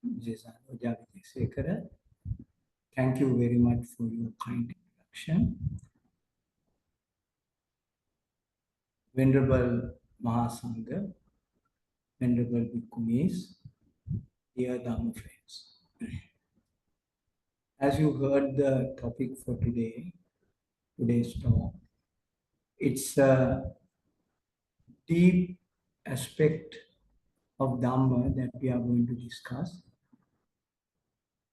Mrs. Anuja Vijayasekara. Thank you very much for your kind introduction. Venerable Mahasangha, Venerable Bhikkhunis, dear Dhamma friends. As you heard the topic for today's talk, it's a deep aspect of Dhamma that we are going to discuss.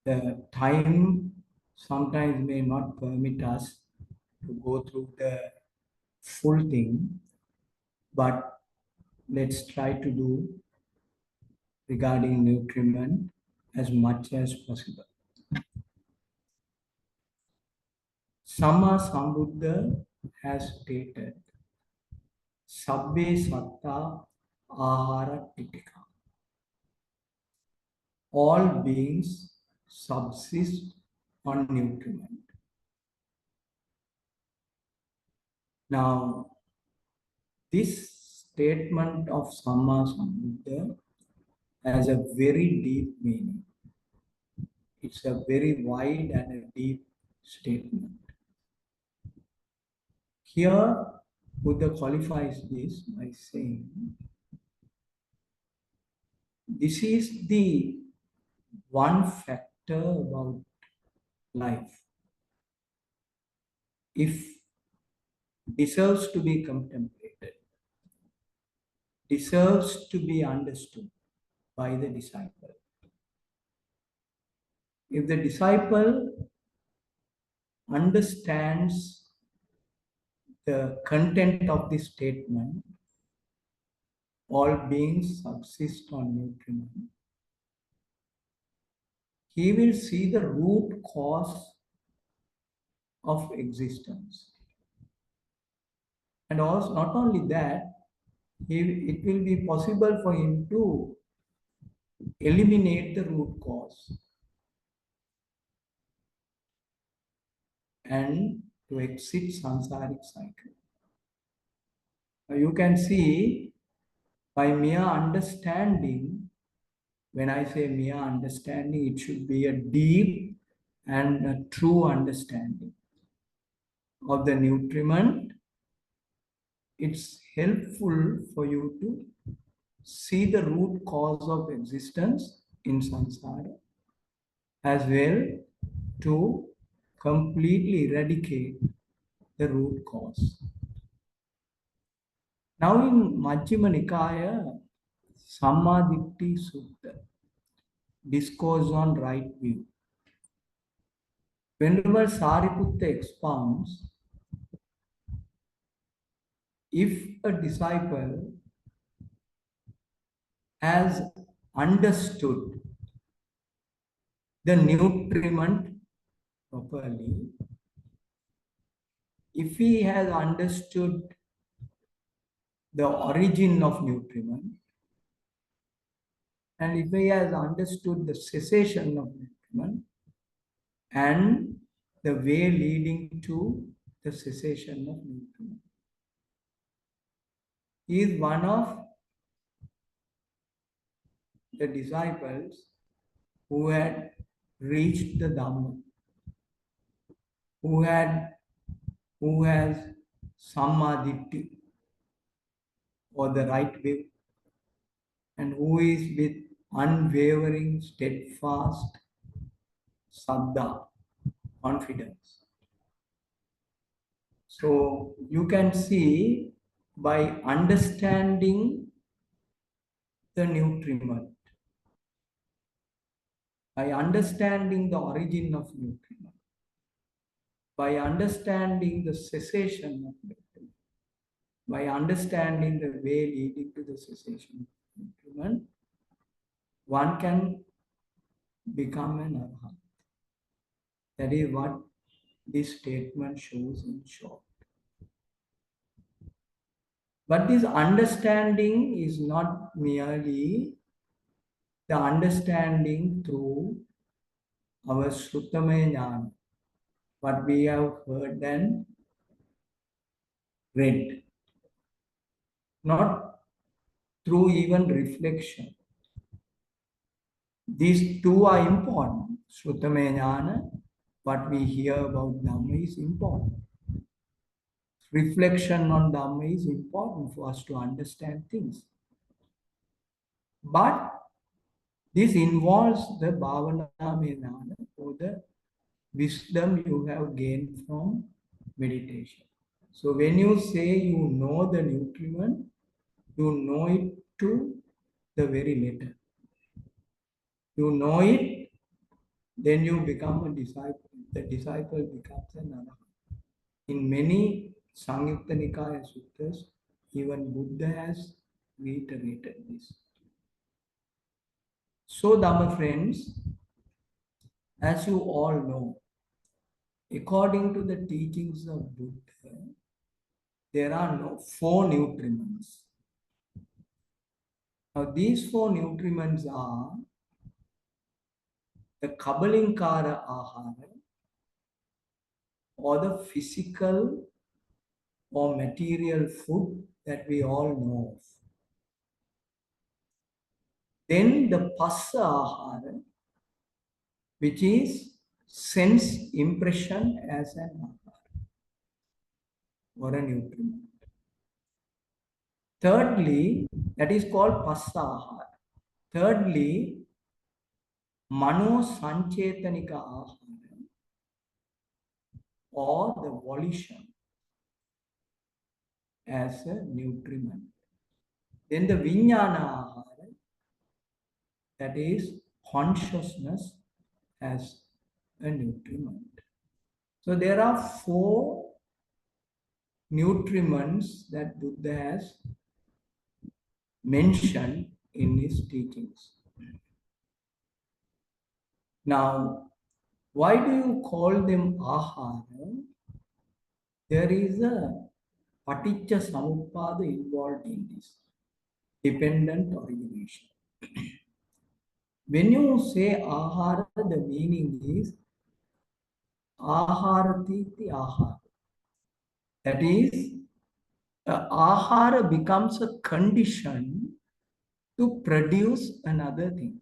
The time sometimes may not permit us to go through the full thing, but let's try to do regarding nutriment as much as possible. Sama Sambuddha has stated, Sabbe Satta Ahara Titika. All beings subsist on nutriment. Now, this statement of Sama Sambuddha has a very deep meaning. It's a very wide and a deep statement. Here, Buddha qualifies this by saying, this is the one factor about life. If deserves to be contemplated, deserves to be understood by the disciple. If the disciple understands the content of this statement, all beings subsist on nutriment, he will see the root cause of existence. And also, not only that, it will be possible for him to eliminate the root cause and to exit samsaric cycle. Now you can see by mere understanding, when I say mere understanding, it should be a deep and a true understanding of the nutriment. It's helpful for you to see the root cause of existence in samsara, as well to completely eradicate the root cause. Now in Majjhima Nikaya, Sammaditthi Sutta, Discourse on Right View, whenever Sariputta expounds, if a disciple has understood the nutriment properly, if he has understood the origin of nutriment, and if he has understood the cessation of nutriment and the way leading to the cessation of nutriment, he is one of the disciples who had reached the Dhamma, who has Sammaditthi, or the right way, and who is with unwavering, steadfast saddha, confidence. So you can see by understanding the nutriment, by understanding the origin of nutriment, by understanding the cessation of nutriment, by understanding the way leading to the cessation of nutriment, one can become an arhat. That is what this statement shows in short. But this understanding is not merely the understanding through our Suttamaya Jnana, what we have heard and read, not through even reflection. These two are important. Shrutame Jnana, what we hear about Dhamma is important. Reflection on Dhamma is important for us to understand things. But this involves the bhavana jnana or the wisdom you have gained from meditation. So when you say you know the nutriment, you know it to the very letter. You know it, then you become a disciple. The disciple becomes another. In many Samyutta Nikaya sutras, even Buddha has reiterated this. So, Dhamma friends, as you all know, according to the teachings of Buddha, there are no four nutriments. Now, these four nutriments are the Kabalinkara Ahara, or the physical or material food that we all know of. Then the Passa Ahara, which is sense impression as an ahara or a nutriment. Thirdly, that is called Passa Ahara. Thirdly, Mano Sanchetanika Ahara, or the volition as a nutriment. Then the Vijnana Ahara, that is consciousness as a nutriment. So there are four nutriments that Buddha has mentioned in his teachings. Now, why do you call them ahara? There is a paticca samuppada involved in this, dependent origination. When you say ahara, the meaning is aharati ahara. That is, ahara becomes a condition to produce another thing.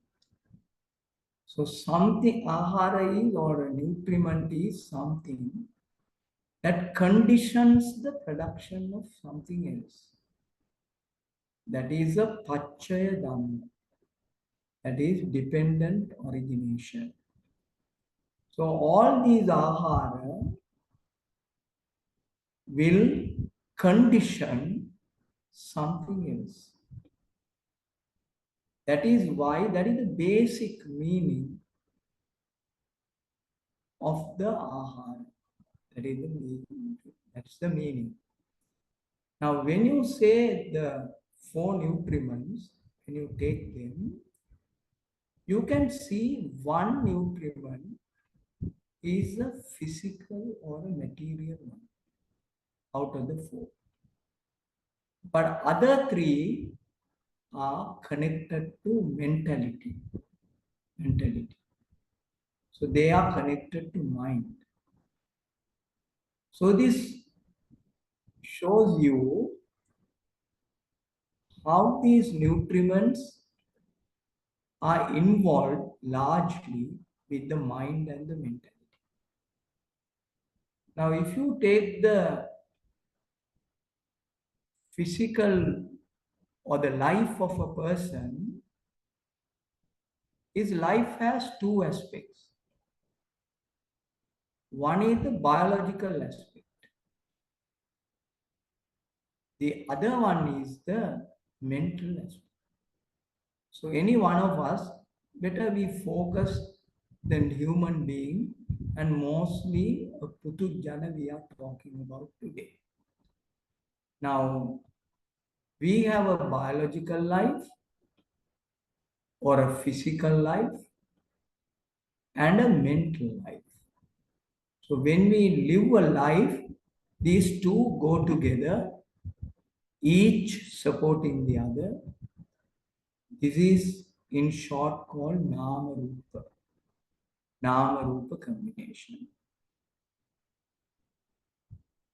So something ahara is, or a nutriment is something that conditions the production of something else. That is a pachaya dhamma. That is dependent origination. So all these ahara will condition something else. That is why, that is the basic meaning of the ahara. That is the meaning. That's the meaning. Now, when you say the four nutriments, when you take them, you can see one nutriment is a physical or a material one out of the four. But other three are connected to mentality. Mentality. So they are connected to mind. So this shows you how these nutriments are involved largely with the mind and the mentality. Now, if you take the physical or the life of a person, his life has two aspects. One is the biological aspect. The other one is the mental aspect. So any one of us, better be focused than human being, and mostly a Putujjana we are talking about today. Now, we have a biological life or a physical life and a mental life. So when we live a life, these two go together, each supporting the other. This is in short called Nama Rupa. Nama Rupa combination.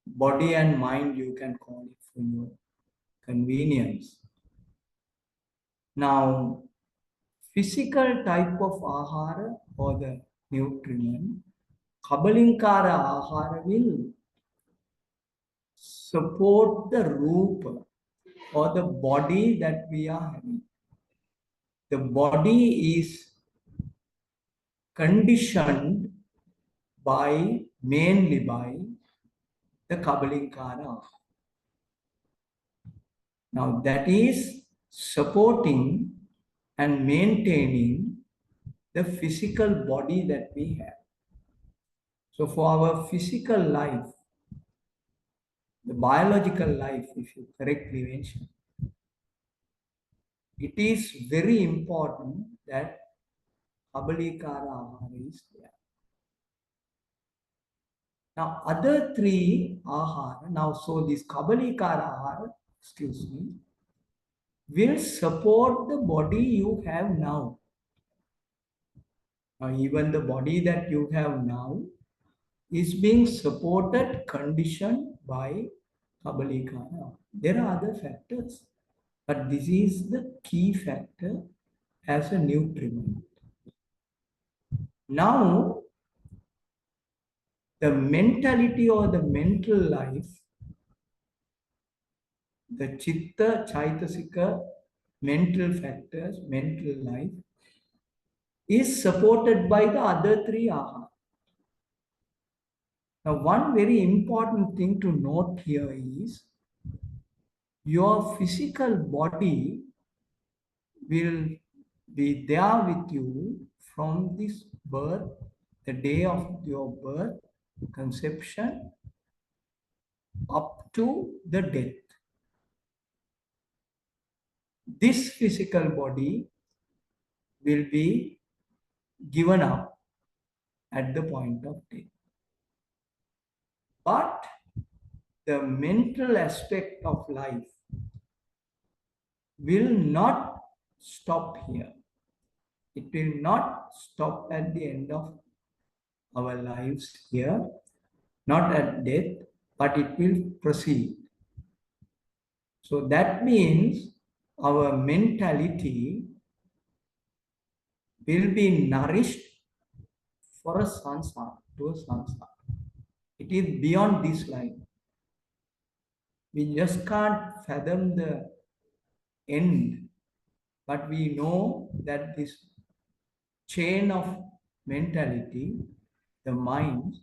Body and mind, you can call it for your convenience. Now, physical type of ahara or the nutriment, Kabalinkara ahara will support the rupa or the body that we are having. The body is conditioned mainly by the Kabalinkara. Now that is supporting and maintaining the physical body that we have. So for our physical life, the biological life, if you correctly mention, it is very important that Kabalikara ahara is there. Now, other three ahara, so this Kabalikara ahara, excuse me, will support the body you have now. Now, even the body that you have now is being supported, conditioned by Kabalikara. There are other factors, but this is the key factor as a nutriment. Now, the mentality or the mental life, the chitta, chaitasika, mental factors, mental life, is supported by the other three ahara. Now, one very important thing to note here is your physical body will be there with you from this birth, the day of your birth, conception, up to the death. This physical body will be given up at the point of death. But the mental aspect of life will not stop here. It will not stop at the end of our lives here, not at death, but it will proceed. So that means our mentality will be nourished for a samsara, to a samsara. It is beyond this line. We just can't fathom the end, but we know that this chain of mentality, the mind,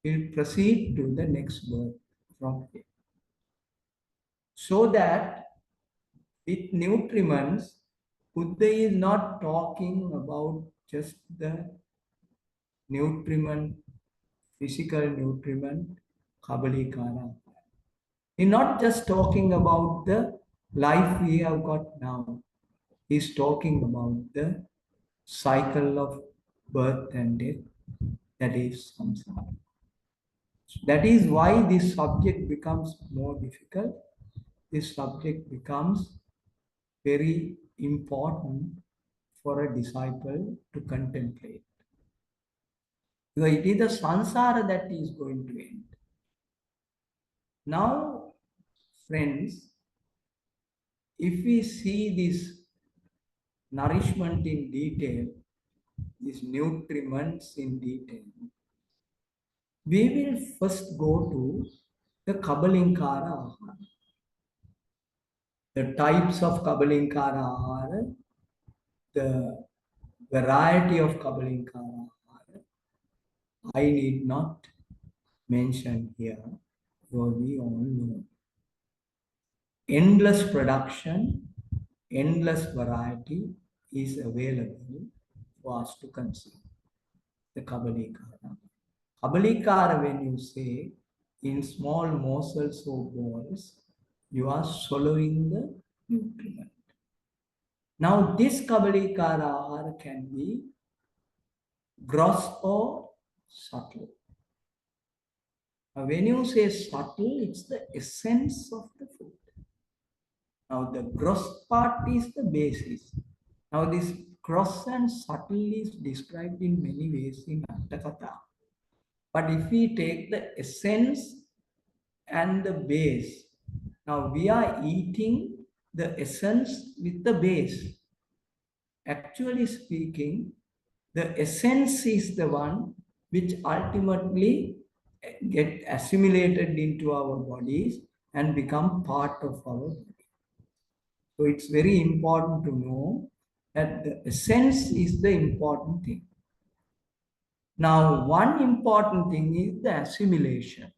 will proceed to the next birth from here. So that with nutriments, Buddha is not talking about just the nutriment, physical nutriment, Kabalikara. He's not just talking about the life we have got now. He's talking about the cycle of birth and death, that is samsara. That is why this subject becomes more difficult. This subject becomes very important for a disciple to contemplate. Because it is the samsara that is going to end. Now, friends, if we see this nourishment in detail, these nutriments in detail, we will first go to the Kabalinkara ahara. The types of Kabalinkara ahara, the variety of Kabalinkara ahara, I need not mention here, for we all know. Endless production, endless variety is available for us to consume. The Kabbalikara. Kabbalikara, when you say in small morsels or balls, you are swallowing the nutriment. Now, this Kabbalikara can be gross or subtle. Now, when you say subtle, it's the essence of the food. Now, the gross part is the basis. Now, this gross and subtle is described in many ways in Attakatha. But if we take the essence and the base, now we are eating the essence with the base. actually speaking, the essence is the one which ultimately get assimilated into our bodies and become part of our body. So it's very important to know that the essence is the important thing. Now, one important thing is the assimilation.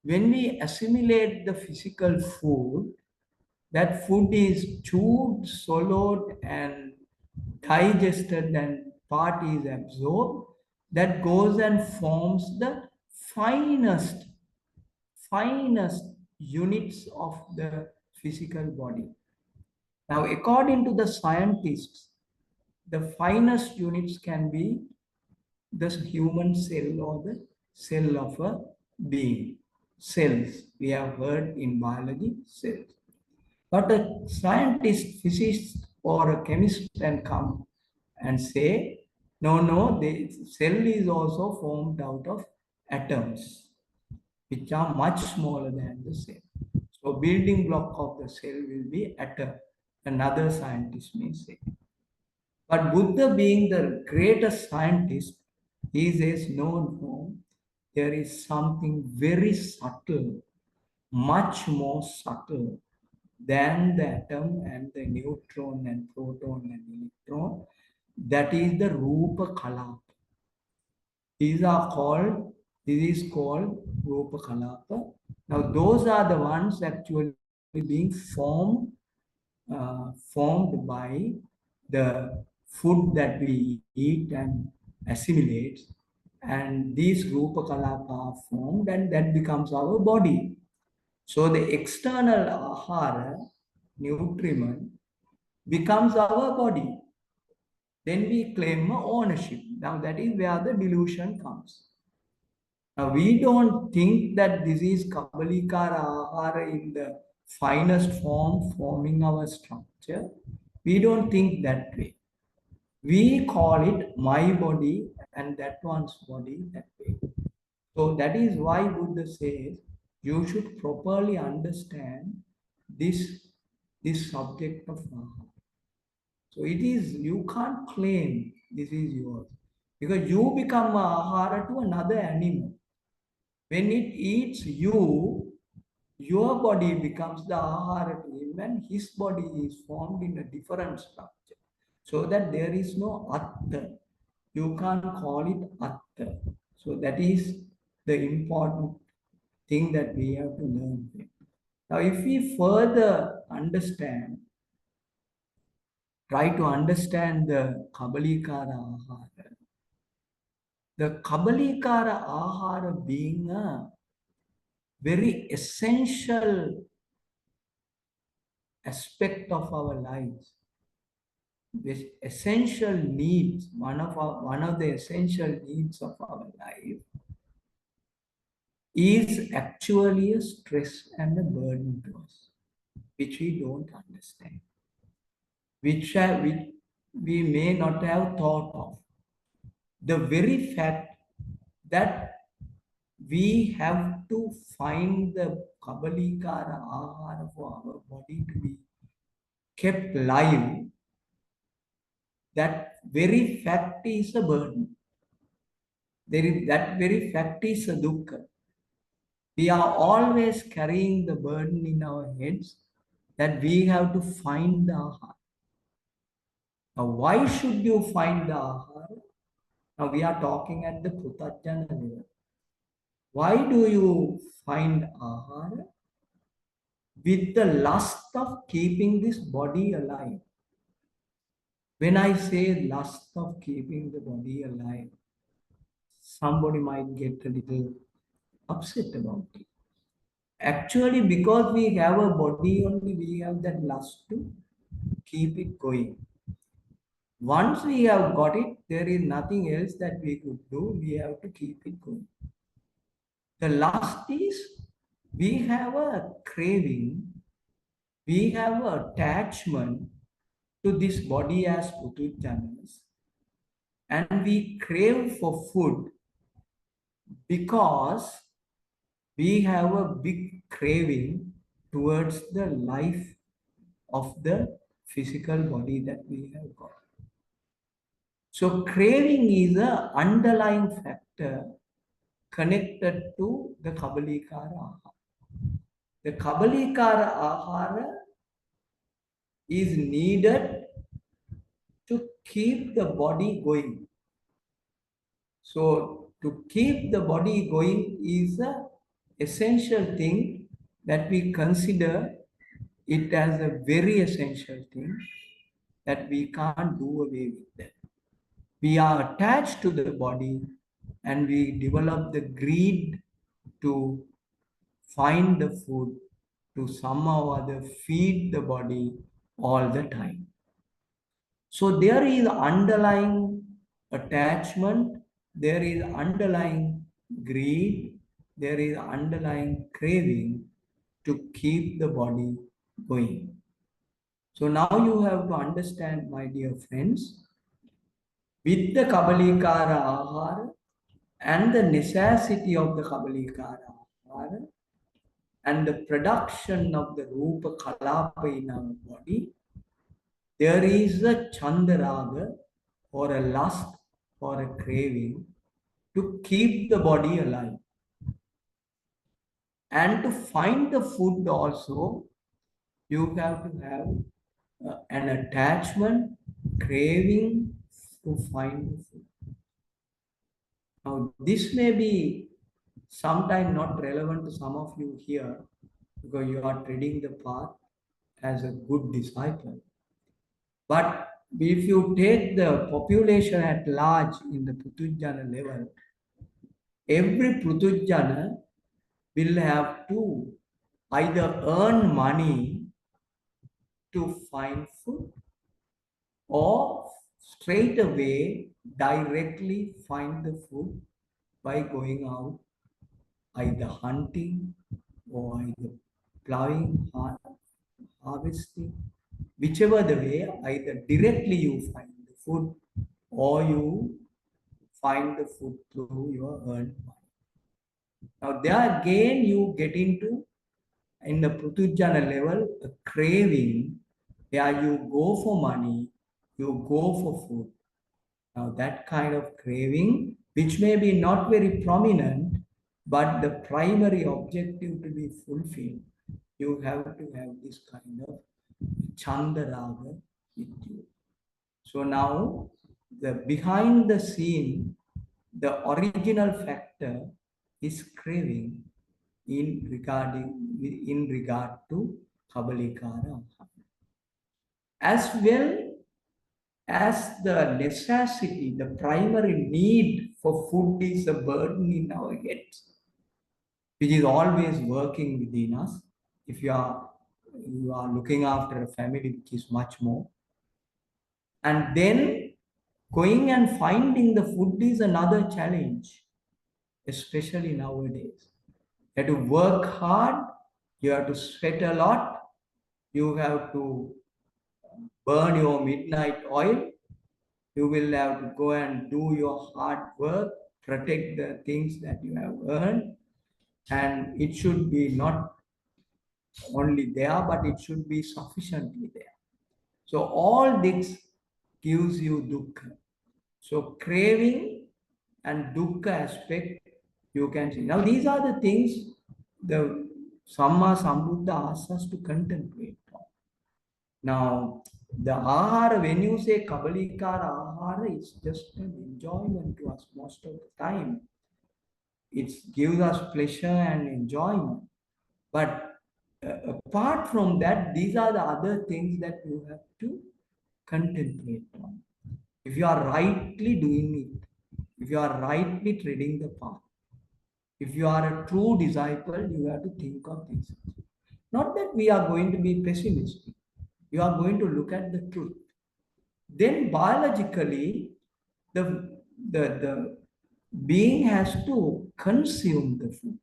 When we assimilate the physical food, that food is chewed, swallowed, and digested, and part is absorbed, that goes and forms the finest, finest units of the physical body. Now, according to the scientists, the finest units can be the human cell or the cell of a being. Cells, we have heard in biology, cells. But a scientist, physicist, or a chemist can come and say, no, no, the cell is also formed out of atoms, which are much smaller than the cell. So building block of the cell will be atom, another scientist may say. But Buddha being the greatest scientist, he says, no, no, there is something very subtle, much more subtle than the atom and the neutron and proton and electron. That is the rupa kalapa. These are called, this is called rupa kalapa. Now those are the ones actually being formed by the food that we eat and assimilate, and these rupa kalapa are formed and that becomes our body. So the external ahara, nutriment, becomes our body. Then we claim ownership. Now that is where the delusion comes. Now we don't think that this is kabalikara ahara in the finest form forming our structure. We don't think that way. We call it my body and that one's body that way. So that is why Buddha says you should properly understand this, this subject of ahara. So it is, you can't claim this is yours because you become a ahara to another animal. When it eats you, your body becomes the ahara to him and his body is formed in a different structure. So that there is no atta. You can't call it atta. So that is the important thing that we have to learn. Now, if we further understand, try to understand the Kabalikara Ahara, the Kabalikara Ahara being a very essential aspect of our lives. This essential needs, one of the essential needs of our life is actually a stress and a burden to us, which we don't understand, which we may not have thought of. The very fact that we have to find the Kabalikara Ahara for our body to be kept live, that very fact is a burden. That very fact is a dukkha. We are always carrying the burden in our heads that we have to find the ahara. Now, why should you find the ahara? Now, we are talking at the Pruthajjana level. Why do you find ahara? With the lust of keeping this body alive. When I say lust of keeping the body alive, somebody might get a little upset about it. Actually, because we have a body only, we have that lust to keep it going. Once we have got it, there is nothing else that we could do. We have to keep it going. The last is we have a craving, we have an attachment to this body as Putujjanas, and we crave for food because we have a big craving towards the life of the physical body that we have got. So craving is an underlying factor connected to the Kabalikara Ahara. The Kabalikara Ahara is needed to keep the body going. So to keep the body going is a essential thing that we consider it as a very essential thing that we can't do away with that. We are attached to the body and we develop the greed to find the food to somehow or other feed the body all the time. So there is underlying attachment, there is underlying greed, there is underlying craving to keep the body going. So now you have to understand, my dear friends, with the Kabalikara Ahara and the necessity of the Kabalikara Ahara and the production of the rupa kalapa in our body, there is a chandaraga or a lust or a craving to keep the body alive. And to find the food also, you have to have an attachment, craving to find the food. Now, this may be sometime not relevant to some of you here because you are treading the path as a good disciple. But if you take the population at large in the Putujjana level, every Putujjana will have to either earn money to find food or straight away directly find the food by going out either hunting or either plowing, harvesting, whichever the way, either directly you find the food or you find the food through your earned money. Now there again you get into, in the Pratujjana level, a craving where you go for money, you go for food. Now that kind of craving, which may be not very prominent, but the primary objective to be fulfilled, you have to have this kind of chandaraga with you. So now, the behind the scene, the original factor is craving in regard to Kabalikara. As well as the necessity, the primary need for food is a burden in our heads, which is always working within us. If you are looking after a family which is much more, and then going and finding the food is another challenge, especially nowadays. You have to work hard, you have to sweat a lot, you have to burn your midnight oil, you will have to go and do your hard work, protect the things that you have earned, and it should be not only there, but it should be sufficiently there. So all this gives you dukkha. So craving and dukkha aspect you can see. Now these are the things the Samma Sambuddha asks us to contemplate on. Now the ahara, when you say Kabalikara ahara, it's just an enjoyment to us most of the time. It gives us pleasure and enjoyment. But apart from that, these are the other things that you have to contemplate on. If you are rightly doing it, if you are rightly treading the path, if you are a true disciple, you have to think of these things. Not that we are going to be pessimistic. You are going to look at the truth. Then biologically, the being has to consume the food.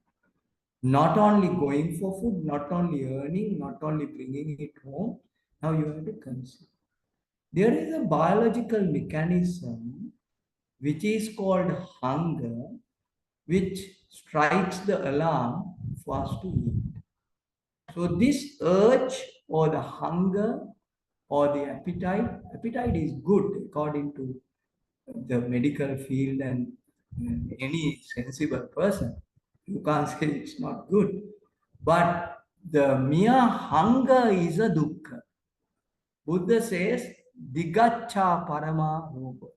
Not only going for food, not only earning, not only bringing it home, now you have to consume. There is a biological mechanism which is called hunger, which strikes the alarm for us to eat. So this urge or the hunger or the appetite. Appetite is good according to the medical field and any sensible person. You can't say it's not good. But the mere hunger is a dukkha. Buddha says, Digacha Parama Rupa.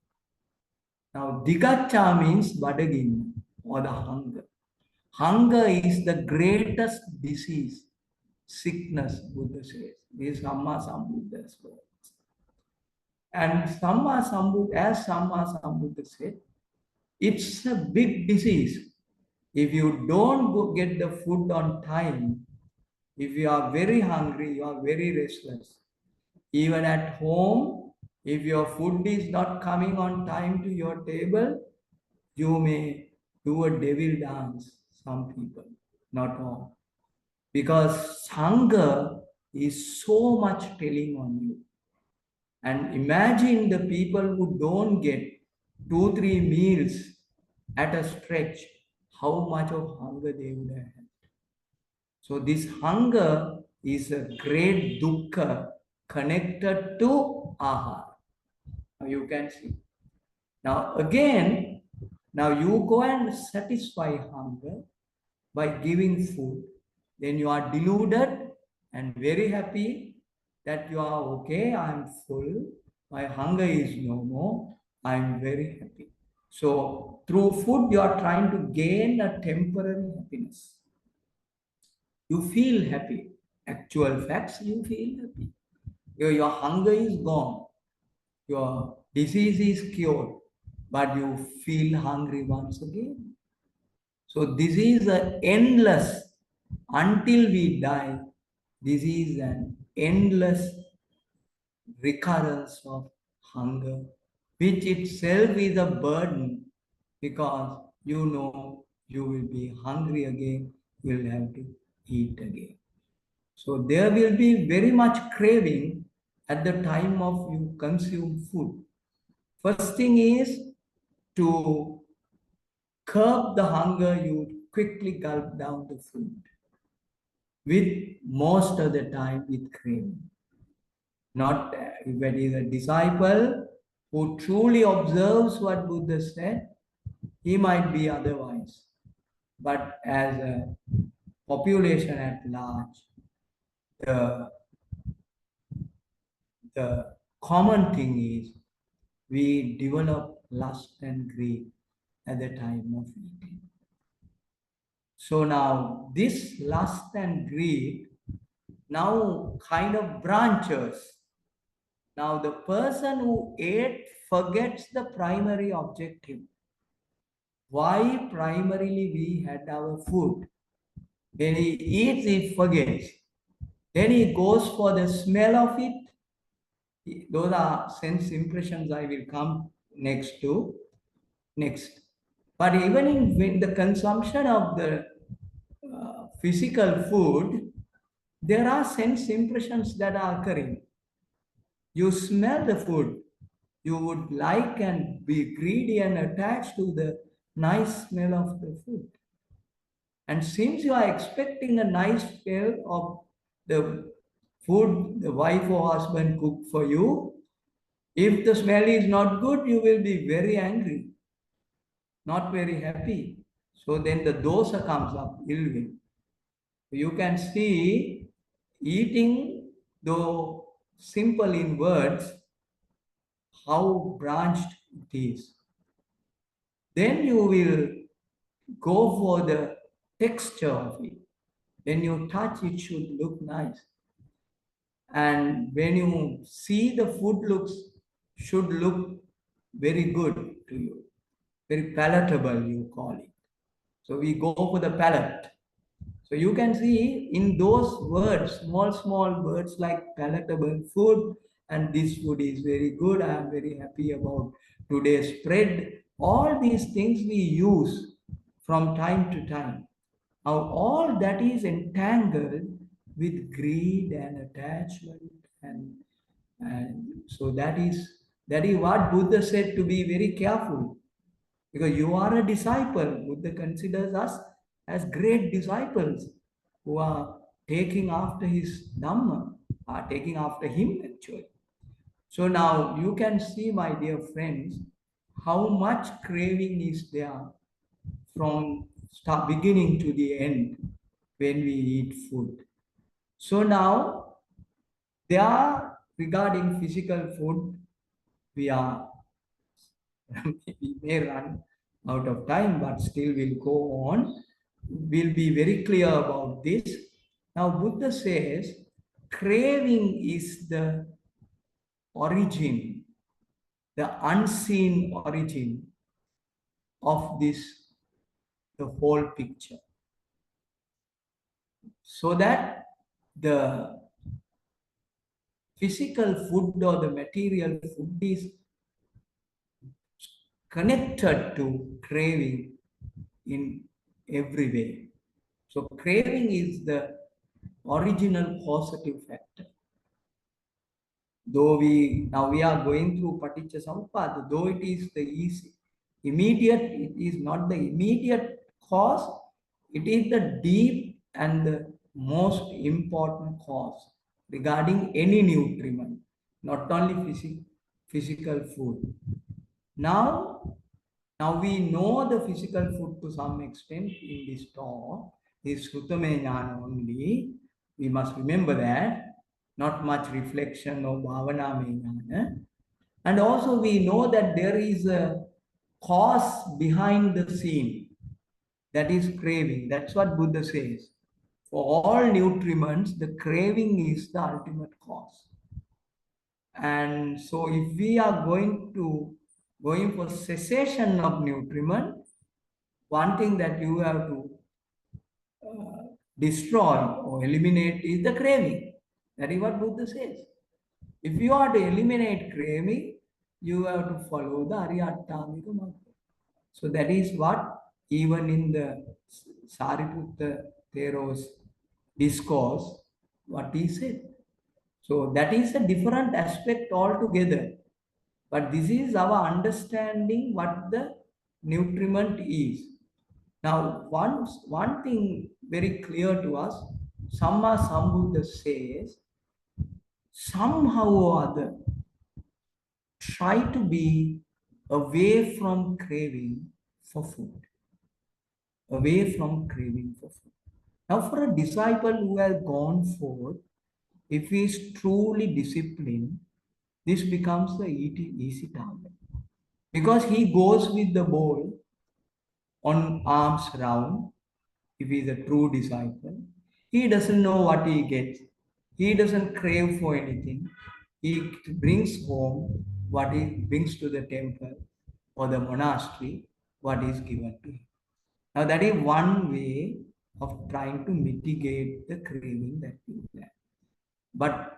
Now, Digacha means Badagin or the hunger. Hunger is the greatest disease, sickness, Buddha says. This is Samma Sambuddha's words. And Samma Sambuddha, as Samma Sambuddha said, it's a big disease. If you don't go get the food on time, if you are very hungry, you are very restless. Even at home, if your food is not coming on time to your table, you may do a devil dance, some people, not all. Because hunger is so much telling on you. And imagine the people who don't get 2, 3 meals at a stretch, how much of hunger they would have had. So this hunger is a great dukkha connected to ahara. Now you can see. Now again, now you go and satisfy hunger by giving food. Then you are deluded and very happy that you are okay, I am full, my hunger is no more, I am very happy. So through food, you are trying to gain a temporary happiness. You feel happy. Actual facts, you feel happy. Your hunger is gone. Your disease is cured. But you feel hungry once again. So this is an endless, until we die, this is an endless recurrence of hunger, which itself is a burden because you know you will be hungry again, you'll have to eat again. So there will be very much craving at the time of you consume food. First thing is to curb the hunger, you quickly gulp down the food. With most of the time with craving. Not if it is a disciple who truly observes what Buddha said, he might be otherwise. But as a population at large, the, the common thing is we develop lust and greed at the time of eating. So now this lust and greed now kind of branches. Now the person who ate forgets the primary objective. Why primarily we had our food? When he eats, he forgets. Then he goes for the smell of it. Those are sense impressions I will come next to. Next. But even in the consumption of the physical food, there are sense impressions that are occurring. You smell the food, you would like and be greedy and attached to the nice smell of the food. And since you are expecting a nice smell of the food the wife or husband cook for you, if the smell is not good, you will be very angry, not very happy. So then the dosa comes up, ill will. You can see eating, though simple in words, how branched it is. Then you will go for the texture of it. When you touch, it should look nice. And when you see the food should look very good to you. Very palatable, you call it. So we go for the palate. So you can see in those words, small words like palatable food, and this food is very good. I am very happy about today's spread. All these things we use from time to time. Now, all that is entangled with greed and attachment, and so that is what Buddha said, to be very careful, because you are a disciple. Buddha considers us as great disciples who are taking after his Dhamma, are taking after him actually. So now you can see, my dear friends, how much craving is there from start beginning to the end when we eat food. So now they are regarding physical food, we are we may run out of time, but still we'll go on. We'll be very clear about this. Now, Buddha says craving is the origin, the unseen origin of this, the whole picture. So that the physical food or the material food is connected to craving in every way. So craving is the original causative factor. Though we are going through Paticca Samuppada, though it is the easy, immediate, it is not the immediate cause, it is the deep and the most important cause regarding any nutriment, not only physical food. Now, now we know the physical food to some extent in this talk is Sutta only. We must remember that. Not much reflection of Bhavana Jnana. And also we know that there is a cause behind the scene. That is craving. That's what Buddha says. For all nutriments, the craving is the ultimate cause. And so if we are going for cessation of nutriment, one thing that you have to destroy or eliminate is the craving. That is what Buddha says. If you are to eliminate craving, you have to follow the Aryatthamika Marga. So that is what even in the Sariputta Thero's discourse, what he said. So that is a different aspect altogether. But this is our understanding what the nutriment is. Now, one thing very clear to us, Samma Sambuddha says, somehow or other, try to be away from craving for food. Away from craving for food. Now, for a disciple who has gone forth, if he is truly disciplined, this becomes the easy target. Because he goes with the bowl on arms round, if he is a true disciple, he doesn't know what he gets. He doesn't crave for anything. He brings home what he brings to the temple or the monastery, what is given to him. Now, that is one way of trying to mitigate the craving that we have. But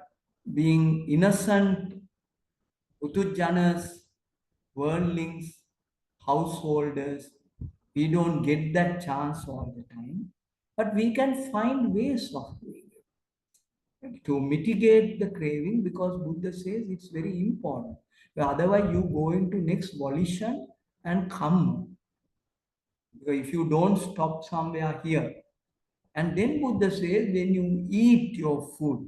being innocent, Utujanas, worldlings, householders, we don't get that chance all the time. But we can find ways of doing it to mitigate the craving, because Buddha says it's very important. Otherwise, you go into next volition and come. Because if you don't stop somewhere here, and then Buddha says, when you eat your food,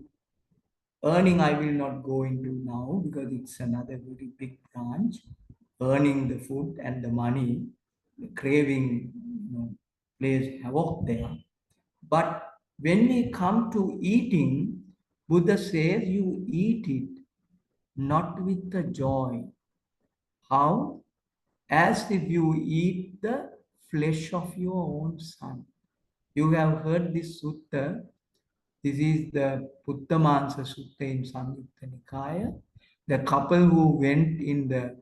earning I will not go into now because it's another very big branch. Earning the food and the money, the craving, plays havoc there. But when we come to eating, Buddha says you eat it not with the joy. How? As if you eat the flesh of your own son. You have heard this sutta. This is the Puttamansa Sutta in Samyutta Nikaya. The couple who went in the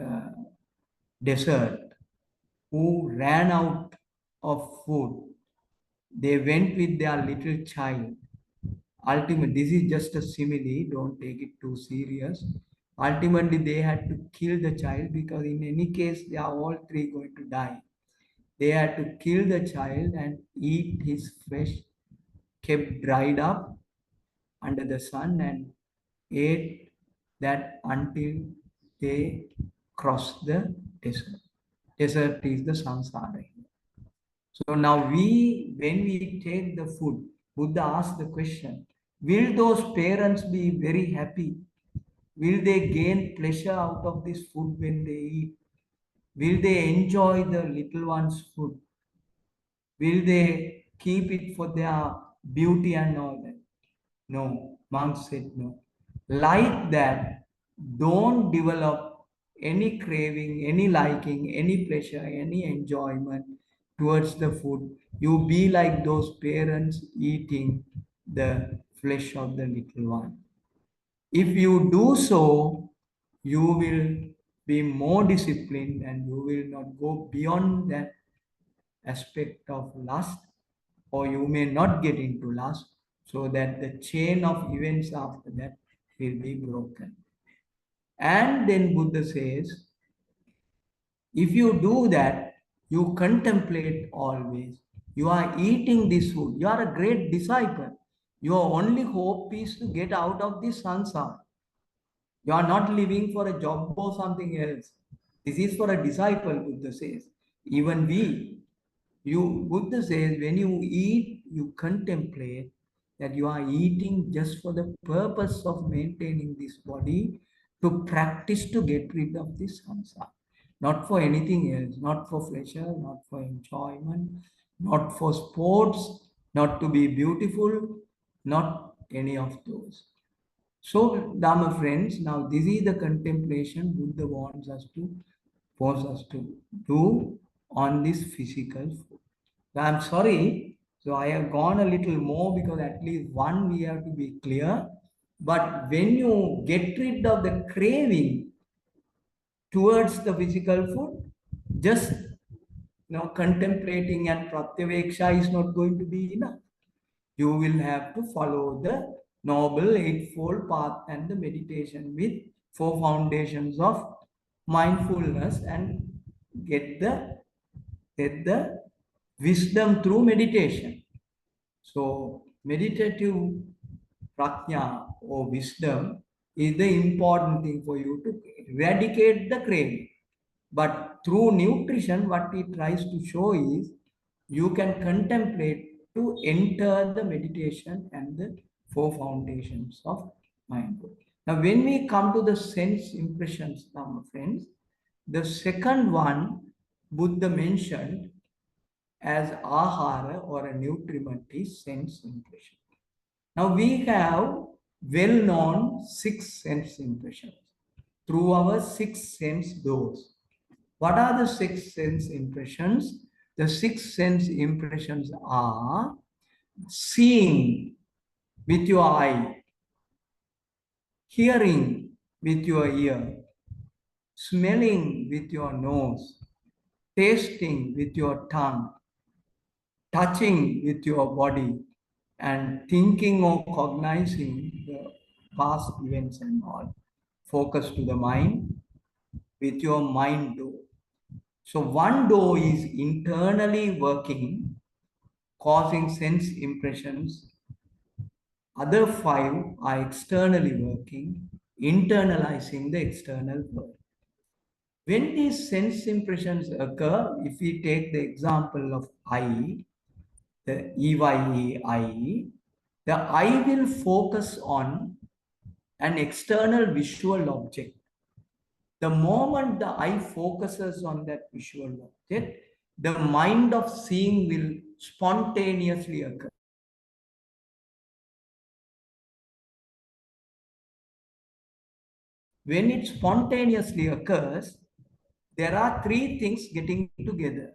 uh, desert, who ran out of food, they went with their little child. Ultimately, this is just a simile, don't take it too serious. Ultimately, they had to kill the child because, in any case, they are all three going to die. They had to kill the child and eat his flesh, kept dried up under the sun, and ate that until they crossed the desert. Desert is the samsara. So now when we take the food, Buddha asked the question, will those parents be very happy Will they gain pleasure out of this food when they eat? Will they enjoy the little one's food? Will they keep it for their beauty and all that? No, monk said no. Like that, don't develop any craving, any liking, any pleasure, any enjoyment towards the food. You be like those parents eating the flesh of the little one. If you do so, you will be more disciplined and you will not go beyond that aspect of lust, or you may not get into lust, so that the chain of events after that will be broken. And then Buddha says, if you do that, you contemplate always. You are eating this food. You are a great disciple. Your only hope is to get out of this samsara. You are not living for a job or something else. This is for a disciple, Buddha says. Even we, Buddha says, when you eat, you contemplate that you are eating just for the purpose of maintaining this body, to practice to get rid of this samsara. Not for anything else, not for pleasure, not for enjoyment, not for sports, not to be beautiful, not any of those. So, Dharma friends, now this is the contemplation Buddha wants us to do on this physical food. I'm sorry, so I have gone a little more because at least one we have to be clear. But when you get rid of the craving towards the physical food, just contemplating and pratyaveksha is not going to be enough. You will have to follow the Noble Eightfold Path and the meditation with four foundations of mindfulness, and get the wisdom through meditation. So meditative prajna or wisdom is the important thing for you to eradicate the craving. But through nutrition, what it tries to show is you can contemplate to enter the meditation and the four foundations of mind. Now, when we come to the sense impressions, now, my friends, the second one Buddha mentioned as ahara or a nutriment is sense impression. Now, we have well-known six sense impressions through our six sense doors. What are the six sense impressions? The six sense impressions are seeing with your eye, hearing with your ear, smelling with your nose, tasting with your tongue, touching with your body, and thinking or cognizing the past events and all. Focus to the mind with your mind door. So one door is internally working, causing sense impressions. Other five are externally working, internalizing the external world. When these sense impressions occur, if we take the example of eye, the eye, the eye will focus on an external visual object. The moment the eye focuses on that visual object, the mind of seeing will spontaneously occur. When it spontaneously occurs, there are three things getting together.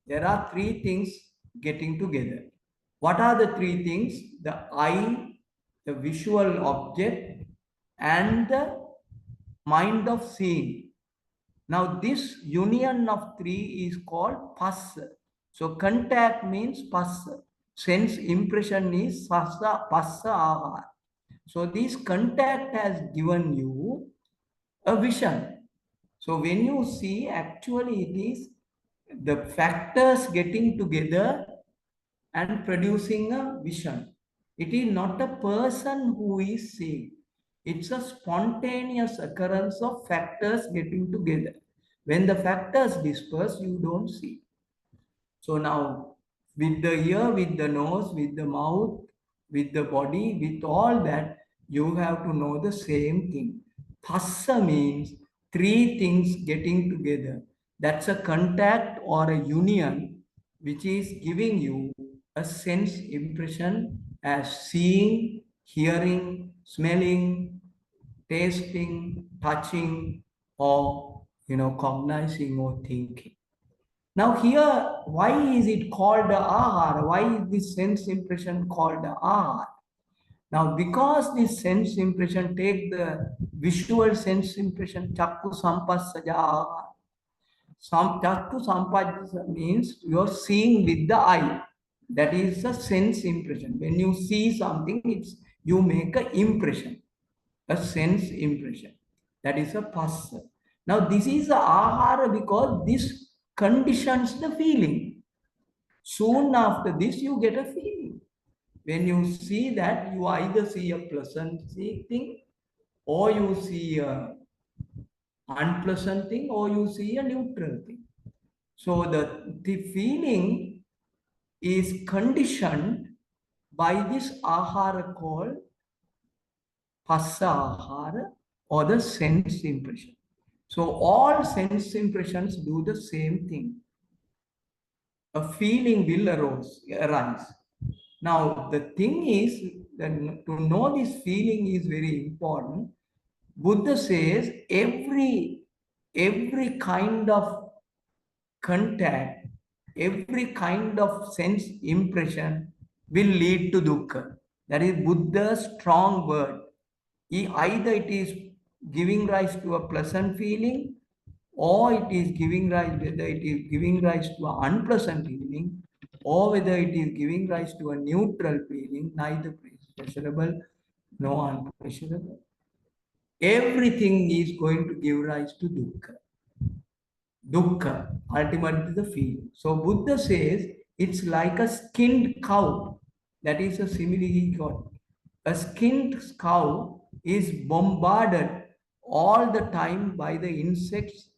There are three things getting together. What are the three things? The eye, the visual object, and the mind of seeing. Now, this union of three is called phassa. So, contact means phassa. Sense impression is phassa, phassa, ahara. So, this contact has given you a vision. So, when you see, actually, it is the factors getting together and producing a vision. It is not a person who is seeing. It's a spontaneous occurrence of factors getting together. When the factors disperse, you don't see. So now, with the ear, with the nose, with the mouth, with the body, with all that, you have to know the same thing. Phassa means three things getting together. That's a contact or a union which is giving you a sense impression as seeing, hearing, smelling, tasting, touching, or cognizing or thinking. Now here, why is it called the ahara? Why is this sense impression called the ahara? Now, because this sense impression, take the visual sense impression, chakku sampassaja ahara. Chakku sampassaja means you are seeing with the eye. That is a sense impression. When you see something, you make an impression, a sense impression. That is a passa. Now, this is a ahara because this conditions the feeling. Soon after this, you get a feeling. When you see that, you either see a pleasant thing, or you see a unpleasant thing, or you see a neutral thing. So the feeling is conditioned by this ahara called phassa ahara or the sense impression. So all sense impressions do the same thing. A feeling will arise. Now, the thing is that to know this feeling is very important. Buddha says every kind of contact, every kind of sense impression will lead to dukkha. That is Buddha's strong word. Either it is giving rise to a pleasant feeling, or it is giving rise, whether it is giving rise to an unpleasant feeling, or whether it is giving rise to a neutral feeling, neither pleasurable nor unpleasurable. Everything is going to give rise to dukkha. Dukkha, ultimately the feeling. So Buddha says it's like a skinned cow. That is a simile he got. A skinned cow is bombarded all the time by the insects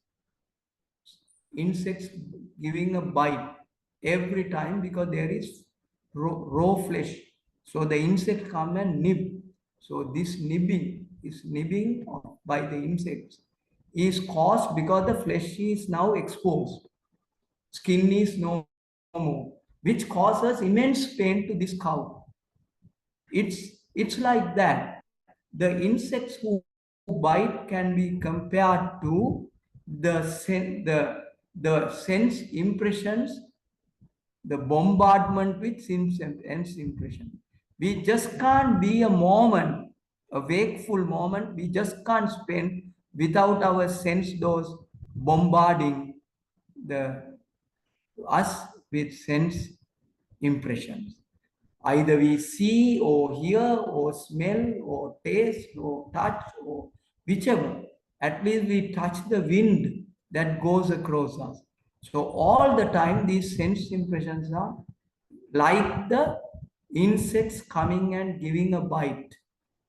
giving a bite every time because there is raw flesh. So the insect come and nib. So this nibbing by the insects is caused because the flesh is now exposed. Skin is no more, which causes immense pain to this cow. It's like that. The insects who bite can be compared to the sense impressions, the bombardment with sense impression. We just can't be a moment, a wakeful moment. We just can't spend without our sense doors bombarding the us with sense impressions. Either we see or hear or smell or taste or touch or whichever. At least we touch the wind that goes across us. So all the time these sense impressions are like the insects coming and giving a bite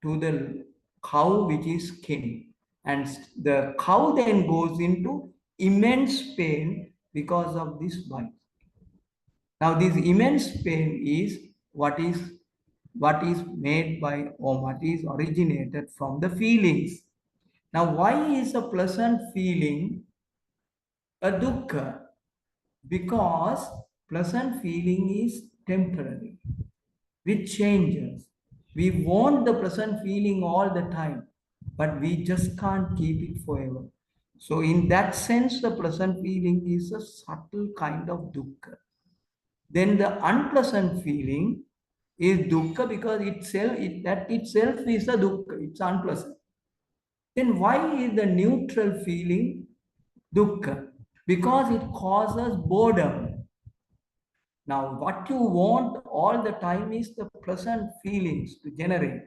to the cow which is skinned. And the cow then goes into immense pain because of this bite. Now, this immense pain is what is what is made by or what is originated from the feelings. Now, why is a pleasant feeling a dukkha? Because pleasant feeling is temporary, which changes. We want the pleasant feeling all the time, but we just can't keep it forever. So, in that sense, the pleasant feeling is a subtle kind of dukkha. Then the unpleasant feeling is dukkha because that itself is a dukkha, it's unpleasant. Then why is the neutral feeling dukkha? Because it causes boredom. Now, what you want all the time is the pleasant feelings to generate.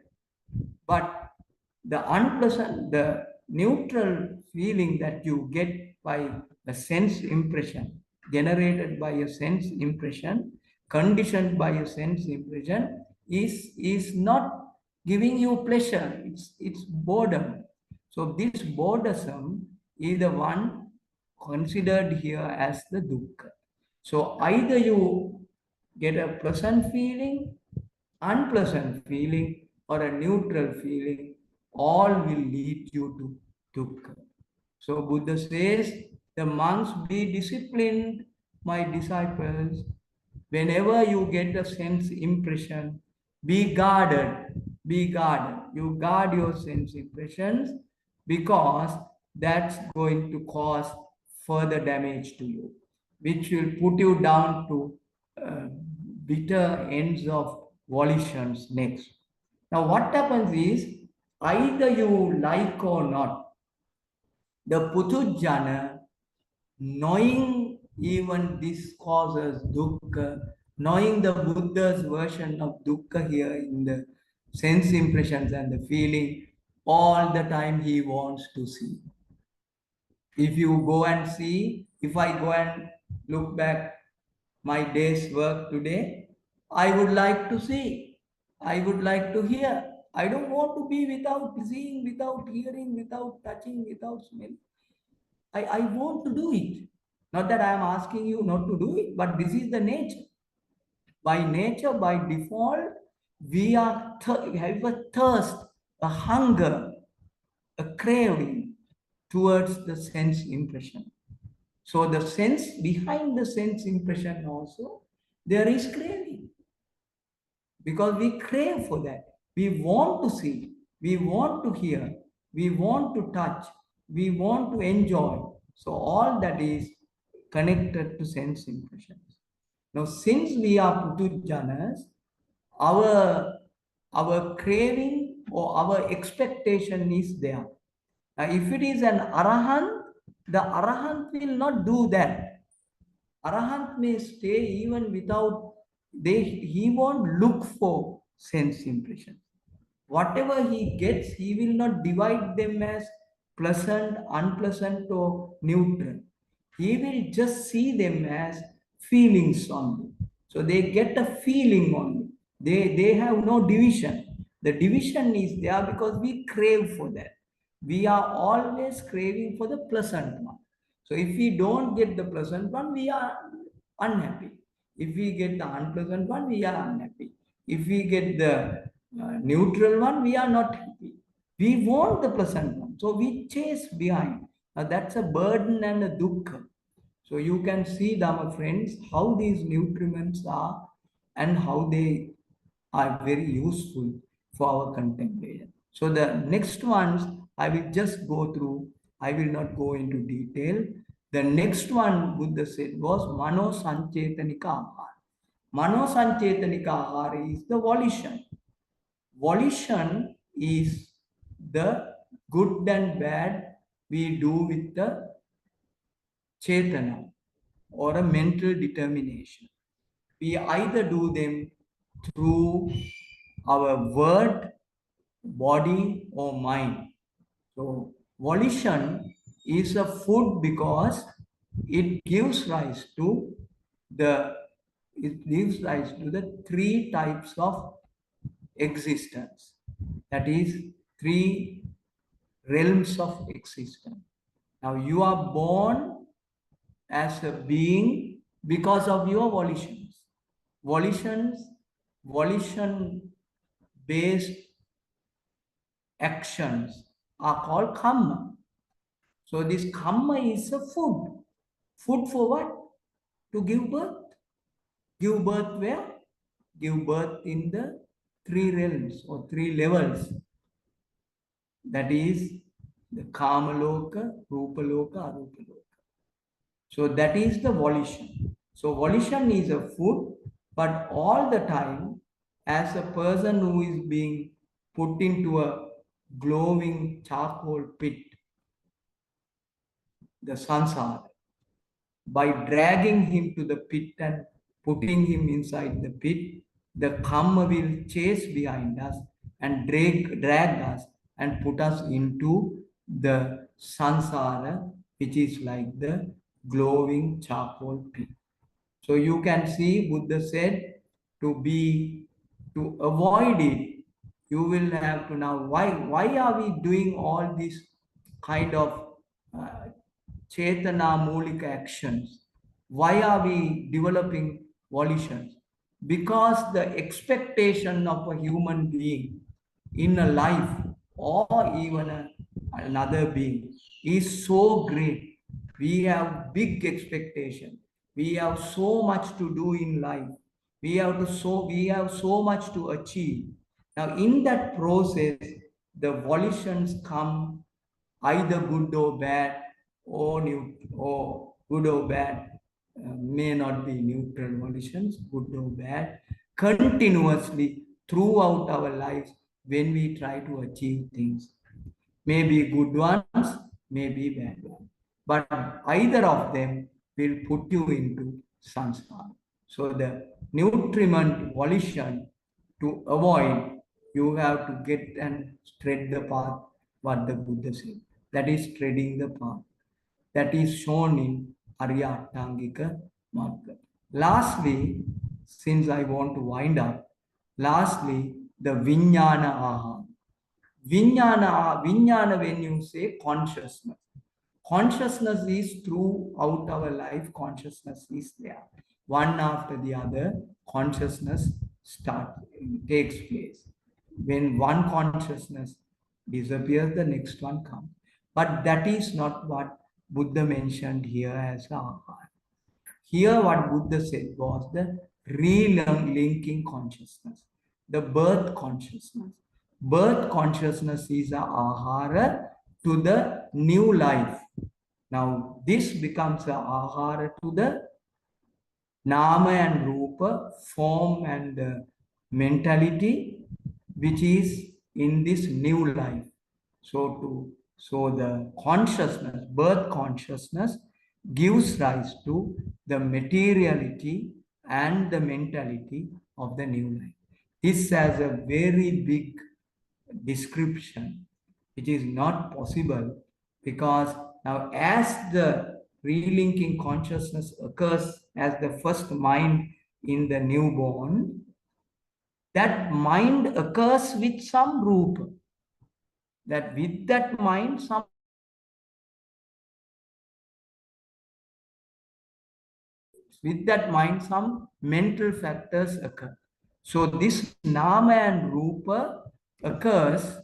But the neutral feeling that you get by a sense impression, generated by a sense impression, conditioned by a sense impression, is not giving you pleasure. It's boredom. So this boredom is the one considered here as the dukkha. So either you get a pleasant feeling, unpleasant feeling, or a neutral feeling, all will lead you to dukkha. So Buddha says, the monks, be disciplined, my disciples. Whenever you get a sense impression, be guarded, be guarded. You guard your sense impressions because that's going to cause further damage to you, which will put you down to uh, bitter ends of volitions next. Now, what happens is either you like or not, the Putujjana, knowing even this causes dukkha, knowing the Buddha's version of dukkha here in the sense impressions and the feeling, all the time he wants to see. If you go and see, if I go and look back my day's work today, I would like to see, I would like to hear. I don't want to be without seeing, without hearing, without touching, without smelling. I want to do it. Not that I am asking you not to do it, but this is the nature. By nature, by default, we are have a thirst, a hunger, a craving towards the sense impression. So the sense, behind the sense impression also, there is craving. Because we crave for that. We want to see, we want to hear, we want to touch, we want to enjoy. So all that is connected to sense impressions. Now, since we are Putujjanas, our our craving or our expectation is there. Now, if it is an arahant, the arahant will not do that. Arahant may stay even without, he won't look for sense impressions. Whatever he gets, he will not divide them as pleasant, unpleasant, or neutral. He will just see them as feelings only. So they get a feeling only. They have no division. The division is there because we crave for that. We are always craving for the pleasant one. So if we don't get the pleasant one, we are unhappy. If we get the unpleasant one, we are unhappy. If we get the neutral one, we are not happy. We want the pleasant one. So we chase behind. Now that's a burden and a dukkha. So you can see, Dharma friends, how these nutriments are and how they are very useful for our contemplation. So the next ones I will just go through. I will not go into detail. The next one Buddha said was Mano Sanchetanika Ahara. Mano Sanchetanika Ahara is the volition. Volition is the good and bad we do with the chetana or a mental determination. We either do them through our word, body, or mind. So, volition is a food because it gives rise to the three types of existence. That is, three realms of existence. Now, you are born as a being because of your volitions. Volitions, volition based actions are called karma. So, this karma is a food. Food for what? To give birth. Give birth where? Give birth in the three realms or three levels. That is the Kama Loka, Rupa Loka, Arupa Loka. So that is the volition. So volition is a food, but all the time, as a person who is being put into a glowing charcoal pit, the samsara, by dragging him to the pit and putting him inside the pit, the karma will chase behind us and drag us and put us into the sansara, which is like the glowing charcoal pit. So you can see Buddha said to avoid it, you will have to now, why are we doing all these kind of uh, Chetana Mulika actions? Why are we developing volitions? Because the expectation of a human being in a life or even another being is so great. We have big expectation. We have so much to do in life. We have so much to achieve. Now, in that process, the volitions come either good or bad, or good or bad, may not be neutral volitions, good or bad, continuously throughout our lives when we try to achieve things. Maybe good ones, maybe bad ones. But either of them will put you into samsara. So the nutriment volition to avoid, you have to get and tread the path, what the Buddha said. That is treading the path. That is shown in Arya Tangika Marga. Lastly, since I want to wind up, lastly, the Vijnana Aha. Vijnana, when you say consciousness. Consciousness is throughout our life, consciousness is there. One after the other, consciousness takes place. When one consciousness disappears, the next one comes. But that is not what Buddha mentioned here as ahara. Here, what Buddha said was the relinking consciousness, the birth consciousness. Birth consciousness is a ahara to the new life. Now, this becomes a ahara to the nama and rupa, form and mentality, which is in this new life. So the consciousness, birth consciousness, gives rise to the materiality and the mentality of the new life. This has a very big description, which is not possible because now as the relinking consciousness occurs as the first mind in the newborn, that mind occurs with some rupa. That with that mind, some mental factors occur. So this nama and rupa occurs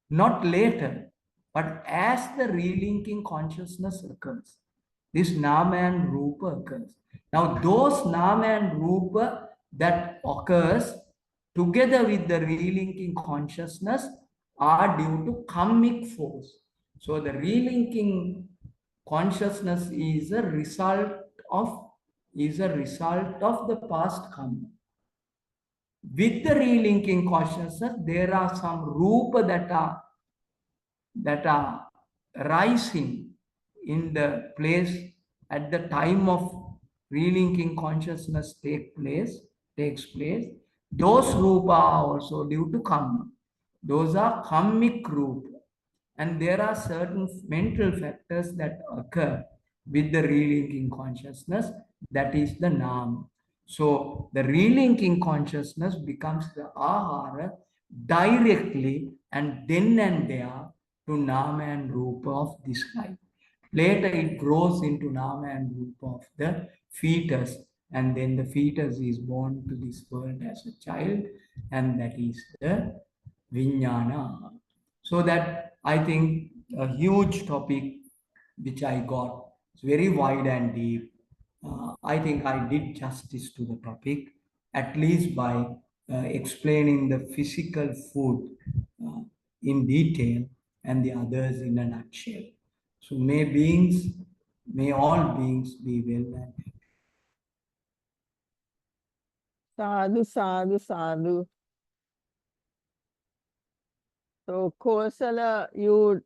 not later, but as the relinking consciousness occurs. This nama and rupa occurs. Now, those nama and rupa that occurs together with the relinking consciousness are due to karmic force. So the relinking consciousness is a result of the past karma. With the relinking consciousness, there are some rupa that are rising in the place at the time of relinking consciousness takes place. Those rupa are also due to karma. Those are karmic rupa. And there are certain mental factors that occur with the relinking consciousness, that is the nama. So the relinking consciousness becomes the ahara directly and then and there to nama and rupa of this life. Later it grows into nama and rupa of the fetus, and then the fetus is born to this world as a child, and that is the vijnana. So that I think a huge topic which I got. It's very wide and deep. I think I did justice to the topic, at least by explaining the physical food uh, in detail and the others in a nutshell. So may all beings be well and Sadhu, sadhu, sadhu. So, Kosala, you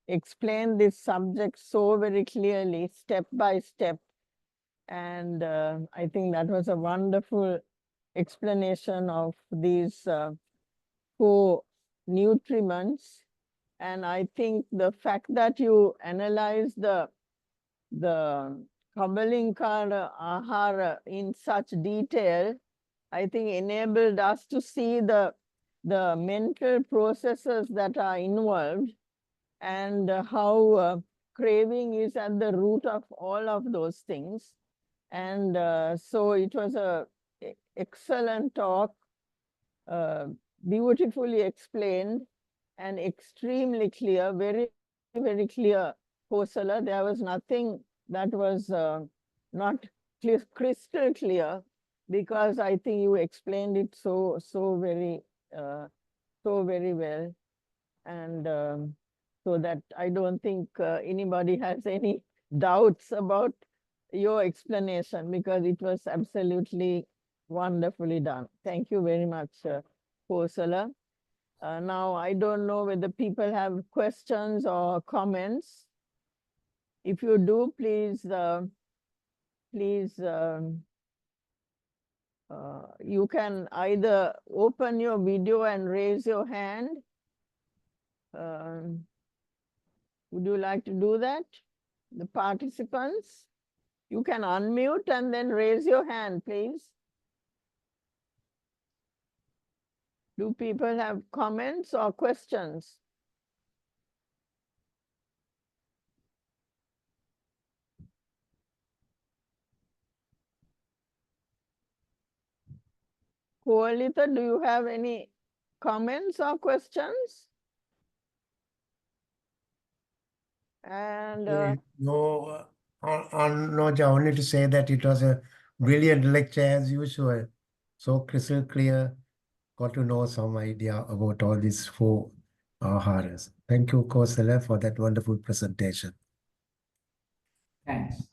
explained this subject so very clearly, step by step. And I think that was a wonderful explanation of these four nutriments. And I think the fact that you analyze the Kabalinkara Ahara in such detail, I think enabled us to see the mental processes that are involved and how craving is at the root of all of those things. And so it was a excellent talk, beautifully explained and extremely clear, very, very clear, Kosala. There was nothing that was not crystal clear, because I think you explained it so very well, and so that I don't think anybody has any doubts about your explanation, because it was absolutely wonderfully done. Thank you very much, Kosala. Now, I don't know whether people have questions or comments. If you do, please, you can either open your video and raise your hand. Would you like to do that? The participants, you can unmute and then raise your hand, please. Do people have comments or questions? Koalita, do you have any comments or questions? And no, only to say that it was a brilliant lecture as usual. So crystal clear. Got to know some idea about all these four aharas. Thank you, Kosala, for that wonderful presentation. Thanks.